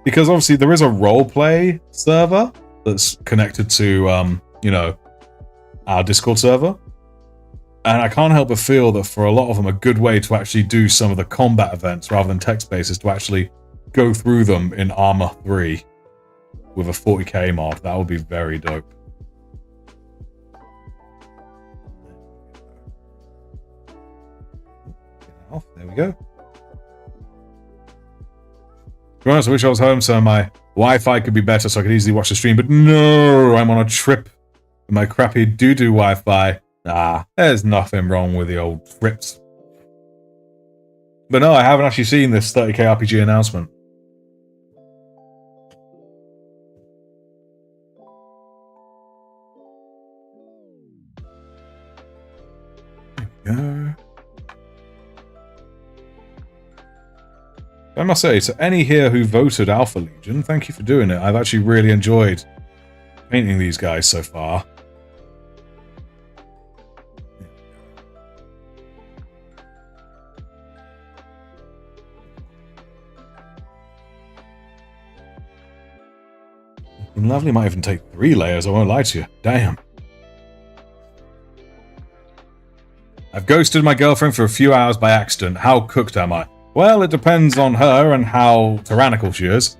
Because obviously there is a roleplay server, that's connected to, you know, our Discord server. And I can't help but feel that for a lot of them, a good way to actually do some of the combat events rather than text-based is to actually go through them in Armor 3 with a 40k mod. That would be very dope. There we go. To be honest, I wish I was home so my Wi-Fi could be better so I could easily watch the stream, but no, I'm on a trip with my crappy doo-doo Wi-Fi. Nah, there's nothing wrong with the old trips. But no, I haven't actually seen this 30k RPG announcement. There we go. I must say, to any here who voted Alpha Legion, thank you for doing it. I've actually really enjoyed painting these guys so far. Lovely, might even take 3 layers, I won't lie to you. Damn. I've ghosted my girlfriend for a few hours by accident. How cooked am I? Well, it depends on her and how tyrannical she is.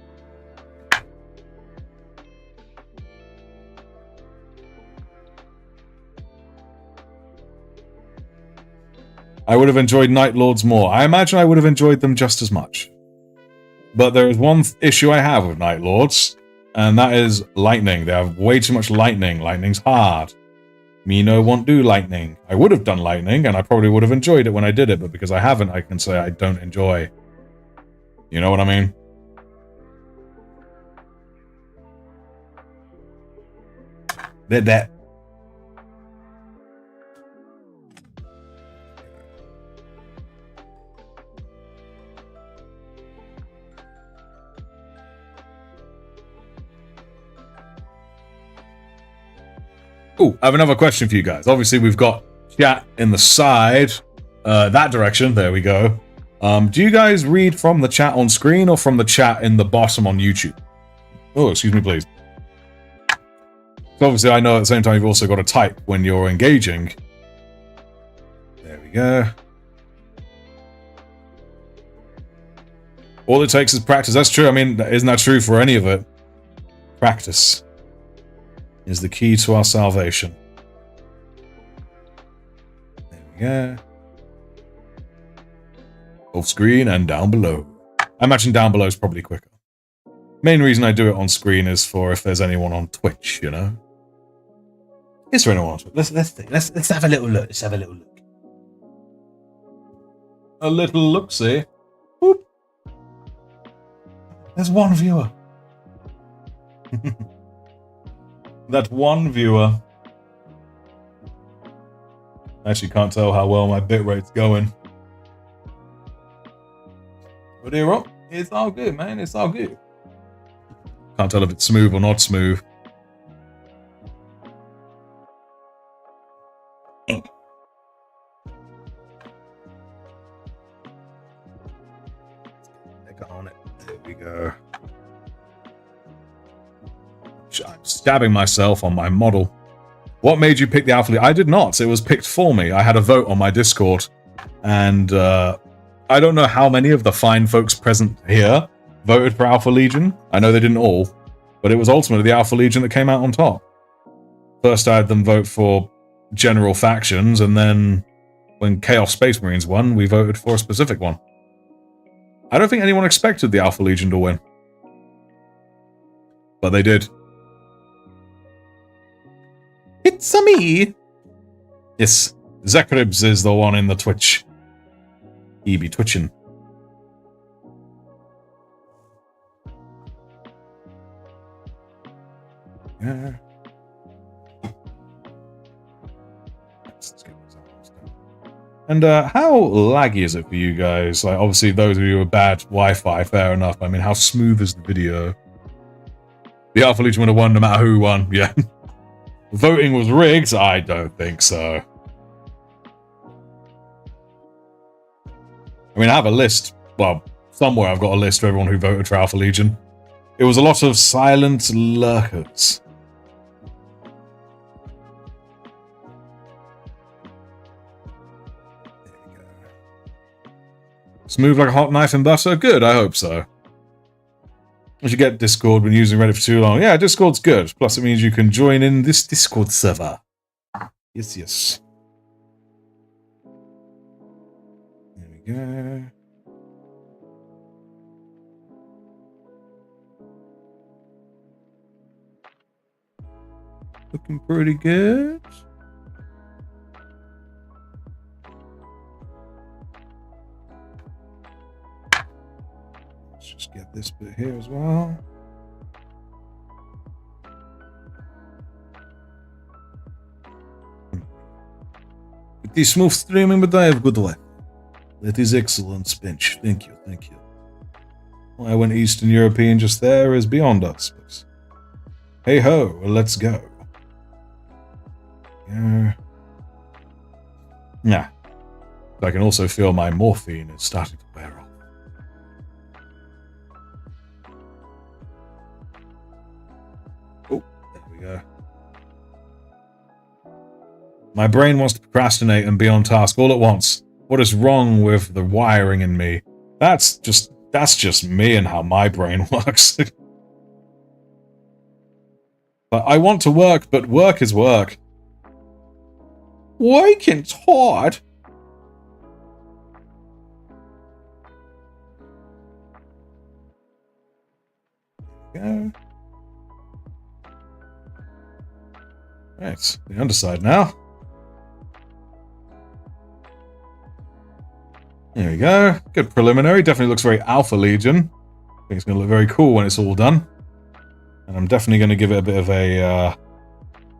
I would have enjoyed Night Lords more. I imagine I would have enjoyed them just as much. But there is one issue I have with Night Lords, and that is lightning. They have way too much lightning. Lightning's hard. Me no won't do lightning. I would have done lightning, and I probably would have enjoyed it when I did it, but because I haven't, I can say I don't enjoy. You know what I mean? Did that. Oh, I have another question for you guys. Obviously, we've got chat in the side, that direction. There we go. Do you guys read from the chat on screen or from the chat in the bottom on YouTube? Oh, excuse me, please. So obviously, I know at the same time you've also got to type when you're engaging. There we go. All it takes is practice. That's true. I mean, isn't that true for any of it? Practice is the key to our salvation. There we go. Off screen and down below. I imagine down below is probably quicker. Main reason I do it on screen is for if there's anyone on Twitch, you know. Is there anyone on Twitch? Let's have a little look. Let's have a little look. A little look-see. Whoop. There's one viewer. That one viewer. I actually can't tell how well my bitrate's going. But here up, it's all good, man. It's all good. Can't tell if it's smooth or not smooth. Click on it. There we go. I'm stabbing myself on my model. What made you pick the Alpha Legion? I did not. It was picked for me. I had a vote on my Discord. And I don't know how many of the fine folks present here voted for Alpha Legion. I know they didn't all. But it was ultimately the Alpha Legion that came out on top. First I had them vote for general factions. And then when Chaos Space Marines won, we voted for a specific one. I don't think anyone expected the Alpha Legion to win. But they did. It's-a me! Yes, Zekribs is the one in the Twitch. He be twitching. Yeah. Let's get this done. And how laggy is it for you guys? Like, obviously, those of you with bad Wi-Fi, fair enough. I mean, how smooth is the video? The Alpha Legion would have won no matter who won. Yeah. Voting was rigged? I don't think so. I mean, I have a list. Well, somewhere I've got a list of everyone who voted for Alpha Legion. It was a lot of silent lurkers. Smooth like a hot knife and butter? Good, I hope so. You should get Discord when using Reddit for too long. Yeah, Discord's good. Plus it means you can join in this Discord server. Yes, yes. There we go. Looking pretty good. Let's just get this bit here as well. It is smooth streaming, but I have good Wi-Fi. That is excellent, Spinch. Thank you, thank you. Why went Eastern European just there is beyond us. But hey ho, let's go. Yeah. I can also feel my morphine is starting to wear off. Oh, there we go. My brain wants to procrastinate and be on task all at once. What is wrong with the wiring in me? That's just me and how my brain works. But I want to work, but work is work. Working's hard. Go. Right, the underside now. There we go. Good preliminary. Definitely looks very Alpha Legion. I think it's going to look very cool when it's all done. And I'm definitely going to give it a bit of a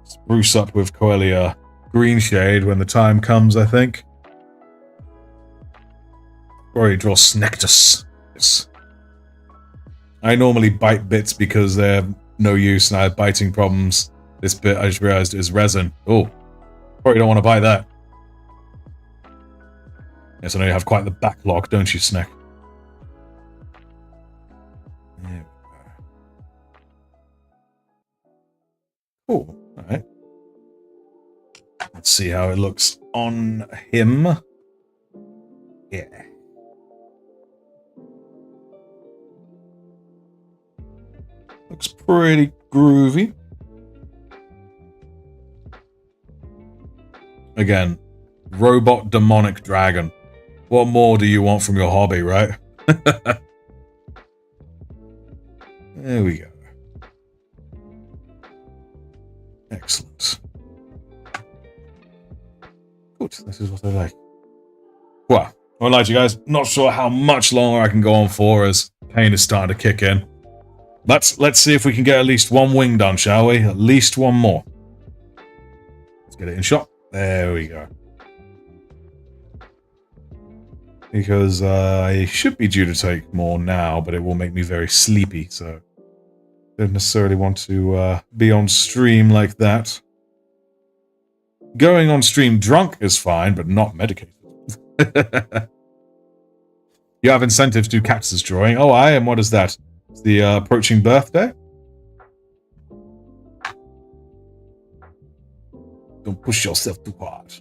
spruce up with Coelia green shade when the time comes, I think. Probably draw Snectus. Yes. I normally bite bits because they're no use and I have biting problems. This bit I just realized is resin. Oh, probably don't want to buy that. Yes, I know you have quite the backlog, don't you, Snack? There we go. Cool. Alright. Let's see how it looks on him. Yeah. Looks pretty groovy. Again, robot demonic dragon. What more do you want from your hobby, right? There we go. Excellent. Good, this is what I like. Well, I won't lie to you guys, not sure how much longer I can go on for as pain is starting to kick in. Let's see if we can get at least one wing done, shall we? At least one more. Let's get it in shot. There we go. Because I should be due to take more now, but it will make me very sleepy, so don't necessarily want to be on stream like that. Going on stream drunk is fine, but not medicated. You have incentives to do Cactus drawing. Oh, I am. What is that? It's the approaching birthday? Don't push yourself too hard.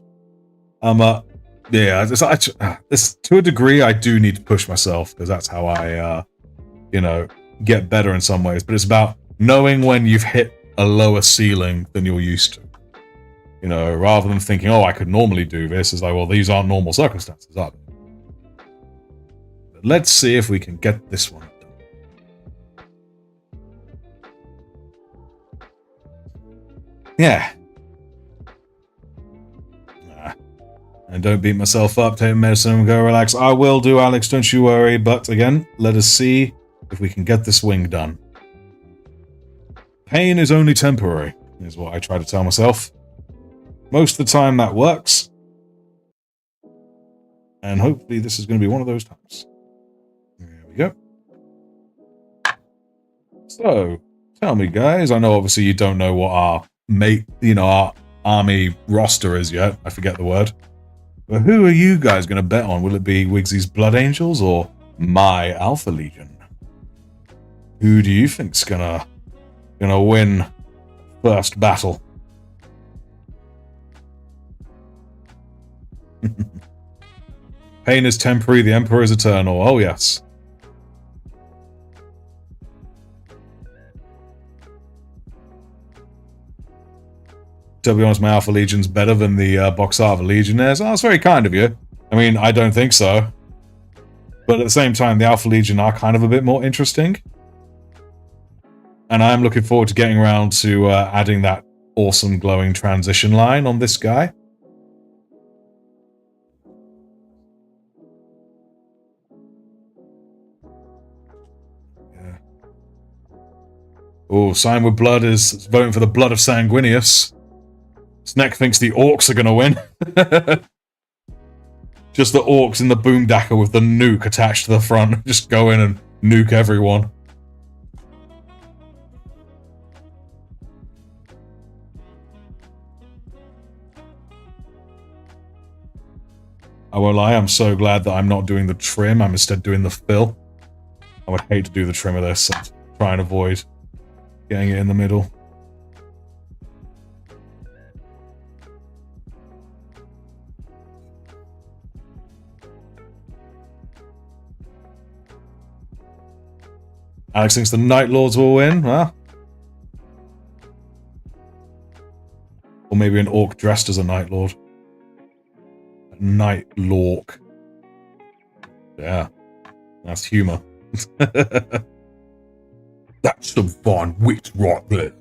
Yeah, this to a degree I do need to push myself because that's how I, you know, get better in some ways. But it's about knowing when you've hit a lower ceiling than you're used to. You know, rather than thinking, oh, I could normally do this. It's like, well, these aren't normal circumstances, are they? But let's see if we can get this one done. Yeah. And don't beat myself up, take medicine and go relax. I will do, Alex, don't you worry. But again, let us see if we can get this wing done. Pain is only temporary, is what I try to tell myself. Most of the time that works. And hopefully this is going to be one of those times. There we go. So, tell me guys, I know obviously you don't know what our our army roster is yet. I forget the word. But who are you guys going to bet on? Will it be Wigsy's Blood Angels or my Alpha Legion? Who do you think's gonna win first battle? Pain is temporary, the Emperor is eternal. Oh, yes. To be honest, my Alpha Legion's better than the box art of the Legionnaires. Oh, that's very kind of you. I mean, I don't think so. But at the same time, the Alpha Legion are kind of a bit more interesting. And I'm looking forward to getting around to adding that awesome glowing transition line on this guy. Yeah. Oh, Sign with Blood is voting for the blood of Sanguinius. Sneck thinks the orcs are going to win. Just the orcs in the boomdacker with the nuke attached to the front. Just go in and nuke everyone. I won't lie, I'm so glad that I'm not doing the trim. I'm instead doing the fill. I would hate to do the trim of this. So try and avoid getting it in the middle. Alex thinks the Night Lords will win, huh? Or maybe an orc dressed as a Night Lord. A Night Lork. Yeah. That's humour. That's some fine wit right there.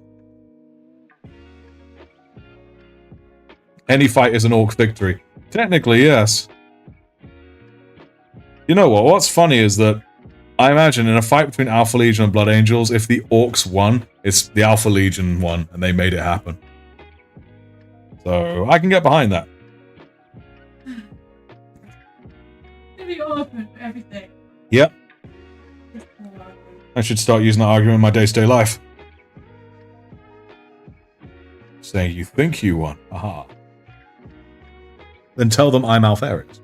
Any fight is an orc victory. Technically, yes. You know what? What's funny is that I imagine in a fight between Alpha Legion and Blood Angels, if the orcs won, it's the Alpha Legion won, and they made it happen. So, I can get behind that. To be open for everything. Yep. I should start using that argument in my day-to-day life. Saying you think you won. Aha. Then tell them I'm Alpharis.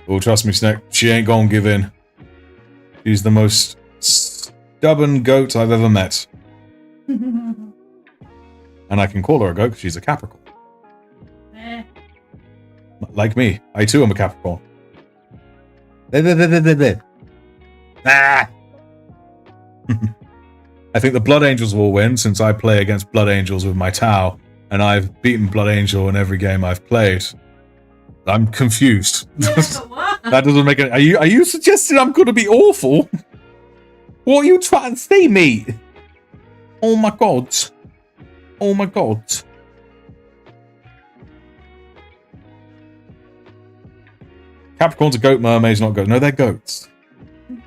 Oh, trust me, Sneck, she ain't gonna give in. She's the most stubborn goat I've ever met. And I can call her a goat because she's a Capricorn. Like me. I too am a Capricorn. Ah! I think the Blood Angels will win since I play against Blood Angels with my Tau, and I've beaten Blood Angel in every game I've played. I'm confused. Yeah, but what? That doesn't make it. Are you suggesting I'm going to be awful? What are you trying to say, mate? Oh my god! Oh my god! Capricorns are goat, mermaids, not goats. No, they're goats.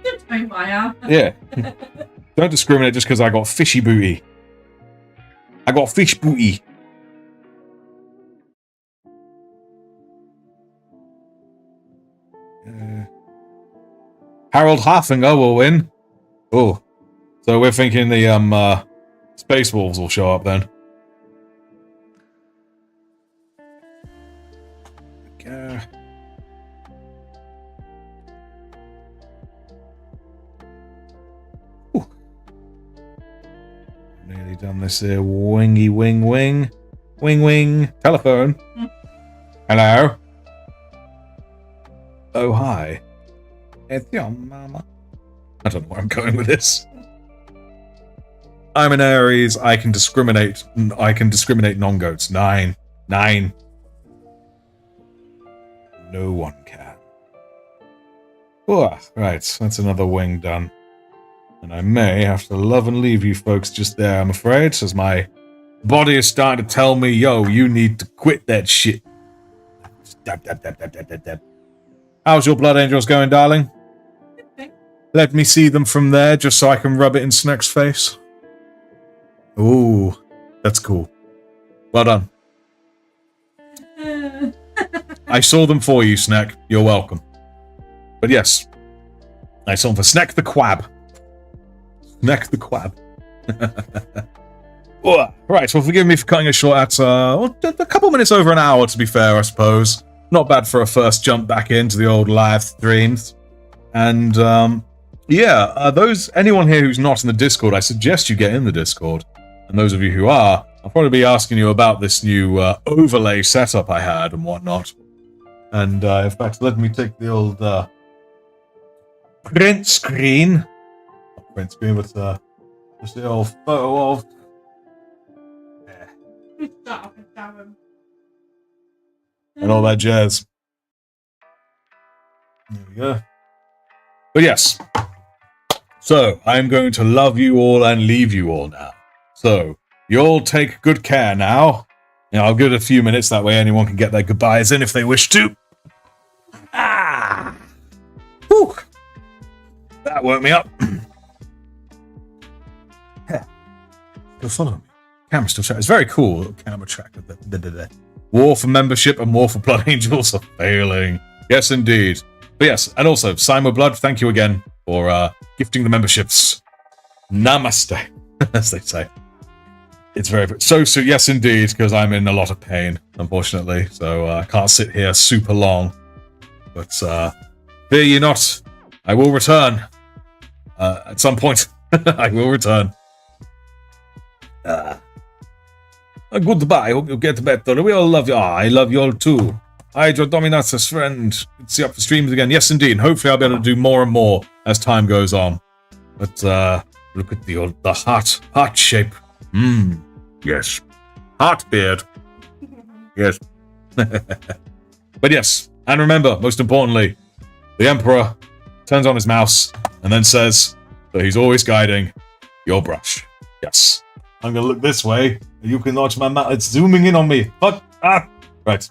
Don't tell me what I am. Yeah. Don't discriminate just because I got fishy booty. I got fish booty. Harold Haffinger will win. Oh. So we're thinking the Space Wolves will show up then. Okay. Ooh. Nearly done this here. Wingy wing wing. Wing wing. Telephone. Hello? Oh, hi. It's your mama. I don't know where I'm going with this. I'm an Aries. I can discriminate. I can discriminate non-goats. 9. 9. No one can. Oh, right. That's another wing done. And I may have to love and leave you folks just there, I'm afraid, as my body is starting to tell me, yo, you need to quit that shit. Dab, dab, dab, dab, dab, dab, dab. How's your Blood Angels going, darling? Let me see them from there, just so I can rub it in Sneck's face. Ooh, that's cool. Well done. I saw them for you, Sneck. You're welcome. But yes, I saw them for Sneck the Quab. Sneck the Quab. Right, well, forgive me for cutting it short at a couple minutes over an hour, to be fair, I suppose. Not bad for a first jump back into the old live streams. And, yeah, anyone here who's not in the Discord, I suggest you get in the Discord. And those of you who are, I'll probably be asking you about this new overlay setup I had and whatnot. And in fact, let me take the old print screen. Not print screen, but just the old photo of. And all that jazz. There we go. But yes. So, I'm going to love you all and leave you all now. So, you all take good care now. I'll give it a few minutes, that way anyone can get their goodbyes in if they wish to. Ah! Whew! That woke me up. Still following me. Camera still track. It's very cool. Little camera track. War for membership and War for Blood Angels are failing. Yes, indeed. But yes, and also, Simon Blood, thank you again for gifting the memberships. Namaste, as they say. It's very... So, yes, indeed, because I'm in a lot of pain, unfortunately. So, I can't sit here super long. But, fear ye not. I will return. At some point. I will return. Goodbye. Hope you get better. We all love you. I love you all too. Hydra Dominatus friend. Good to see you up for streams again. Yes, indeed. Hopefully, I'll be able to do more and more as time goes on. But look at the heart shape. Yes. Heart beard. Yes. But yes, and remember, most importantly, the Emperor turns on his mouse and then says that he's always guiding your brush. Yes. I'm gonna look this way. You can watch my mouse. It's zooming in on me. Fuck. Ah. Right.